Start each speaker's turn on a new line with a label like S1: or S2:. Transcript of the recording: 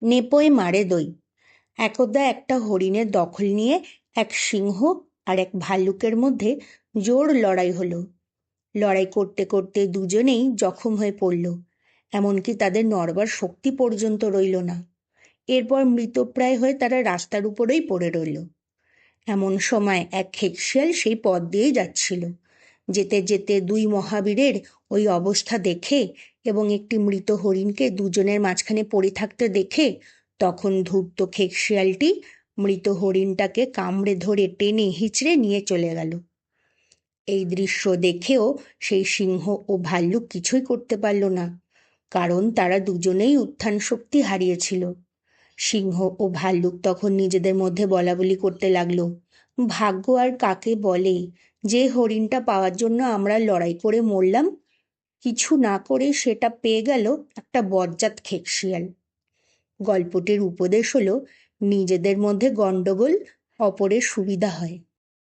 S1: নেপোয় মারে দই। একদা একটা হরিণের দখল নিয়ে এক সিংহ আর এক ভাল্লুকের মধ্যে জোর লড়াই হলো। লড়াই করতে করতে দুজনেই জখম হয়ে পড়ল, এমনকি তাদের নড়বার শক্তি পর্যন্ত রইল না। এরপর মৃতপ্রায় হয়ে তারা রাস্তার উপরেই পড়ে রইল। এমন সময় এক খেকশিয়াল সেই পথ দিয়েই যাচ্ছিল। যেতে যেতে দুই মহাবীরের ওই অবস্থা দেখে এবং একটি মৃত হরিণকে দুজনের মাঝখানে পড়ে থাকতে দেখে তখন ধূর্ত খেকশিয়ালটি মৃত হরিণটাকে কামড়ে ধরে টেনে হিঁচড়ে নিয়ে চলে গেল। এই দৃশ্য দেখেও সেই সিংহ ও ভাল্লুক কিছুই করতে পারল না, কারণ তারা দুজনেই উত্থান শক্তি হারিয়েছিল। সিংহ ও ভাল্লুক তখন নিজেদের মধ্যে বলাবলি করতে লাগলো, ভাগ্য আর কাকে বলে! যে হরিণটা পাওয়ার জন্য আমরা লড়াই করে মরলাম, কিছু না করে সেটা পেয়ে গেল একটা বজ্জাত খেকশিয়াল। গল্পটির উপদেশ হলো, নিজেদের মধ্যে গণ্ডগোল অপরের সুবিধা হয়।